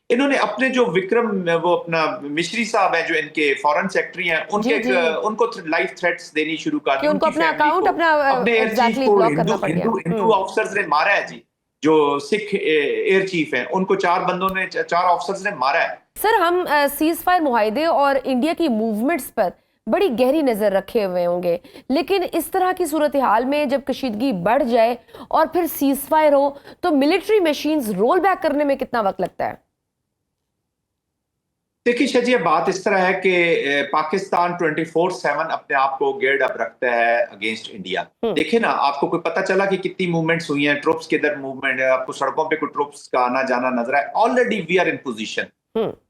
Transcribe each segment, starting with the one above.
انہوں نے اپنے جو وکرم وہ اپنا مشری صاحب ہیں جو ان کے فورن سیکٹری ہیں ان کو لائف تھریٹس دینی شروع کر دی, ان کو اپنا اکاؤنٹ اپنا اپنے ایئر چیف کو بلاک کرنا پڑ گیا. ہندو آفیسرز نے مارا ہے جی, جو سکھ ایئر چیف ہیں ان کو 4 آفیسرز نے مارا ہے. سر ہم سیز فائر معاہدے اور انڈیا کی موومنٹس پر بڑی گہری نظر رکھے ہوئے ہوں گے, لیکن اس طرح کی صورتحال میں جب کشیدگی بڑھ جائے اور پھر سیز فائر ہو تو ملٹری مشینز رول بیک کرنے میں کتنا وقت لگتا ہے؟ دیکھیے شجیہ, بات اس طرح ہے کہ پاکستان 24/7 اپنے آپ کو گیئرڈ اپ رکھتا ہے اگینسٹ انڈیا. دیکھیں نا, آپ کو کوئی پتہ چلا کہ کتنی موومنٹس ہوئی ہیں, ٹروپس کے ادھر موومنٹ ہے, آپ کو سڑکوں پہ کوئی ٹروپس کا آنا جانا نظر ہے. Already we are in position.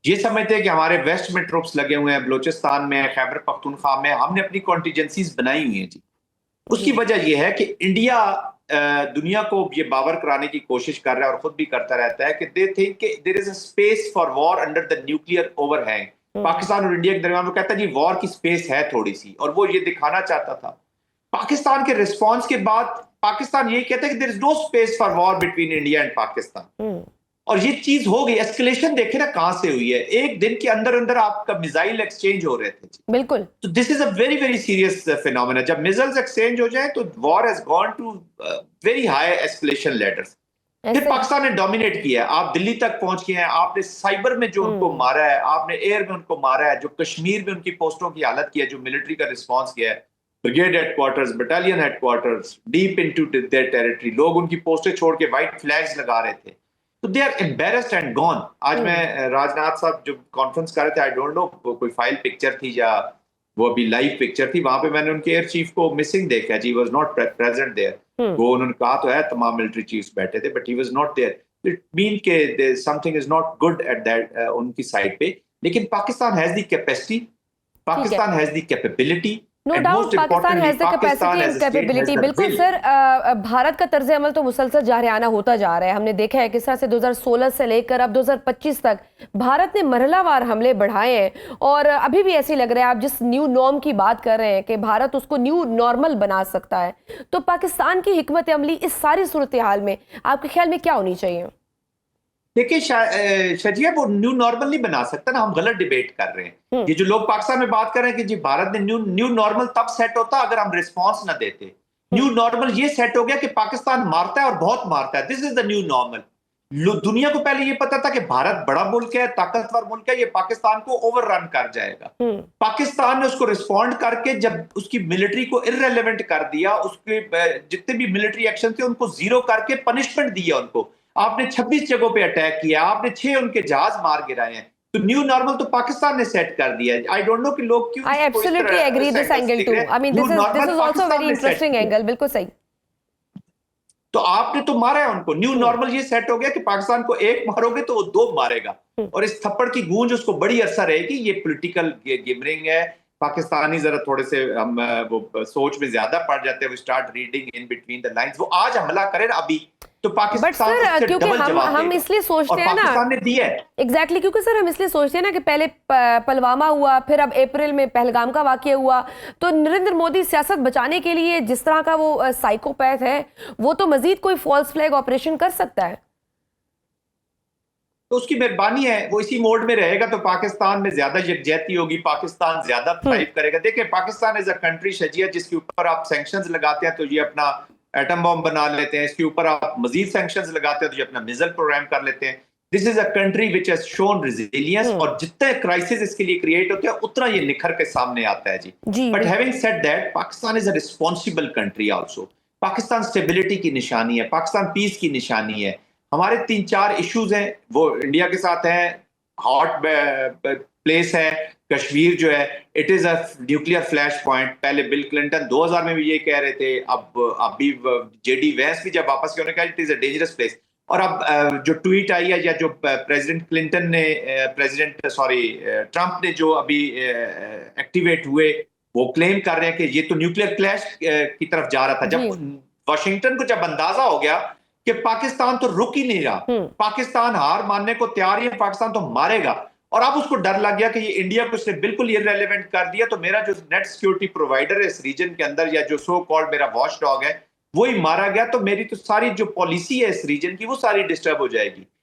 یہ سمجھتے ہیں کہ ہمارے ویسٹ میں ٹروپس لگے ہوئے ہیں, بلوچستان میں, خیبر پختونخوا میں, ہم نے اپنی کانٹیجنسیز بنائی ہوئی ہیں جی. اس کی وجہ یہ ہے کہ انڈیا دنیا کو یہ باور کرانے کی کوشش کر رہا ہے اور خود بھی کرتا رہتا ہے کہ they think کہ there is a space for war under the nuclear overhang. Pakistan اور انڈیا کے درمیان وہ کہتا ہے جی وار کی سپیس ہے تھوڑی سی, اور وہ یہ دکھانا چاہتا تھا. پاکستان کے ریسپانس کے بعد پاکستان یہی کہتا ہے کہ there is no space for war between India and Pakistan. اور یہ چیز ہو گئی. ایسکلیشن دیکھیں نا کہاں سے ہوئی ہے, ایک دن کے اندر اندر آپ کا میزائل ایکسچینج ہو رہے تھے جی. بالکل. تو this is a very very serious phenomena. جب میزائلز ایکسچینج ہو جائیں تو war has gone to very high escalation ladders. پھر پاکستان نے ڈومینیٹ کیا ہے, آپ دلی تک پہنچ گئے ہیں, آپ نے سائبر میں جو ان کو مارا ہے, آپ نے ایئر میں ان کو مارا ہے, جو کشمیر میں ان کی پوسٹوں کی حالت کی ہے, جو ملٹری کا رسپانس کیا ہے, brigade headquarters, battalion headquarters, deep into their territory, لوگ ان کی پوسٹیں چھوڑ کے وائٹ فلیگز لگا رہے تھے. تو they are embarrassed and gone. آج میں راج ناتھ صاحب جو کانفرنس کر رہے تھے, آئی ڈونٹ نو کوئی فائل پکچر تھی یا وہ ابھی لائیو پکچر تھی, وہاں پہ میں نے ان کے ایئر چیف کو مسنگ دیکھا جی, واز ناٹ پریزنٹ دیئر. وہ انہوں نے کہا تو ہے تمام ملٹری چیفز بیٹھے تھے, but he was not there. It mean کہ something is not good at that ان کی سائڈ پہ. لیکن Pakistan has the capacity, Pakistan has the capability. No doubt Pakistan has the capacity and capability. بالکل سر, بھارت کا طرز عمل تو مسلسل جارحانہ ہوتا جا رہا ہے. ہم نے دیکھا ہے کس طرح سے 2016 سے لے کر اب 2025 تک بھارت نے مرحلہ وار حملے بڑھائے ہیں, اور ابھی بھی ایسی لگ رہا ہے آپ جس نیو نارم کی بات کر رہے ہیں کہ بھارت اس کو نیو نارمل بنا سکتا ہے. تو پاکستان کی حکمت عملی اس ساری صورتحال میں آپ کے خیال میں کیا ہونی چاہیے؟ دیکھیں شجیہ, وہ نیو نارمل نہیں بنا سکتا نا, ہم غلط ڈیبیٹ کر رہے ہیں. یہ جو لوگ پاکستان میں بات کر رہے ہیں کہ جی بھارت نے نیو نارمل تب سیٹ ہوتا اگر ہم ریسپانس نہ دیتے. نیو نارمل یہ سیٹ ہو گیا کہ پاکستان مارتا ہے اور بہت مارتا ہے. دس از دا نیو نارمل. دنیا کو پہلے یہ پتا تھا کہ بھارت بڑا ملک ہے, طاقتور ملک ہے, یہ پاکستان کو اوور رن کر جائے گا. پاکستان نے اس کو ریسپونڈ کر کے جب اس کی ملٹری کو ارریلیونٹ کر دیا, اس کے جتنے بھی ملٹری ایکشن تھے ان کو زیرو کر کے پنشمنٹ دیا ان کو. آپ نے 26 جگہوں پہ اٹیک کیا, آپ نے 6 ان کے جہاز مار گرائے ہیں. تو نیو نارمل تو پاکستان نے سیٹ کر دیا ہے. I don't know کہ لوگ کیوں I absolutely agree this angle too. I mean this is also a very interesting angle. بالکل صحیح. تو آپ نے تو مارا ہے ان کو. نیو نارمل یہ سیٹ ہو گیا کہ پاکستان کو ایک مارو گے تو وہ 2 مارے گا, اور اس تھپڑ کی گونج اس کو بڑی عرصہ رہے گی. یہ پولیٹیکل گیمرنگ ہے. پاکستانی ذرا تھوڑے سے ہم وہ سوچ میں زیادہ پڑ جاتے ہیں, وہ start reading in between the lines. وہ آج حملہ کرے نا ابھی تو پاکستان سے ڈبل جواب ہم اس لیے سوچتے ہیں نا, پاکستان نے دیا ہے ایگزیکٹلی, کیونکہ سر ہم اس لیے سوچتے ہیں نا کہ پہلے پلوامہ ہوا, پھر اب اپریل میں پہلگام کا واقعہ ہوا, تو نریندر مودی سیاست بچانے کے لیے جس طرح کا وہ سائیکوپیتھ ہے, وہ تو مزید کوئی فالس فلیگ آپریشن کر سکتا ہے. تو اس کی مہربانی ہے, وہ اسی موڈ میں رہے گا تو پاکستان میں زیادہ یکجہتی ہوگی, پاکستان زیادہ تھرائیو کرے گا. دیکھیں پاکستان از اے کنٹری شجیہ جس کے اوپر آپ سینکشنز لگاتے ہیں تو یہ اپنا ایٹم بم بنا لیتے ہیں, اس کے اوپر آپ مزید سینکشنز لگاتے ہیں تو یہ اپنا میزائل پروگرام کر لیتے ہیں. This is a country which has shown resilience, اور جتنے کرائسس اس کے لیے کریٹ ہوتے ہیں اتنا یہ نکھر کے سامنے آتا ہے جی. But having said that, Pakistan is a responsible country also. Pakistan stability کی نشانی ہے, پاکستان پیس کی نشانی ہے. ہمارے 3-4 ایشوز ہیں وہ انڈیا کے ساتھ ہیں. ہاٹ پلیس ہے کشمیر جو ہے, it is a nuclear flash point. پہلے بل کلنٹن 2000 میں بھی یہ کہہ رہے تھے, اب بھی جے ڈی وینس بھی جب واپس کیا, it is a dangerous place. اور اب جو ٹویٹ آئی ہے یا جو پریزیڈنٹ کلنٹن نے ٹرمپ نے جو ابھی ایکٹیویٹ ہوئے, وہ کلیم کر رہے ہیں کہ یہ تو نیوکلیئر کلیش کی طرف جا رہا تھا. جب واشنگٹن کو جب اندازہ ہو گیا کہ پاکستان تو رک ہی نہیں رہا, پاکستان ہار ماننے کو تیار ہی ہے, پاکستان تو مارے گا, اور اب اس کو ڈر لگ گیا کہ یہ انڈیا کو اس نے بالکل irrelevant کر دیا, تو میرا جو نیٹ سیکیورٹی پرووائڈر ہے اس ریجن کے اندر, یا جو سو کالڈ میرا واچ ڈاگ ہے, وہی مارا گیا. تو میری تو ساری جو پالیسی ہے اس ریجن کی وہ ساری ڈسٹرب ہو جائے گی.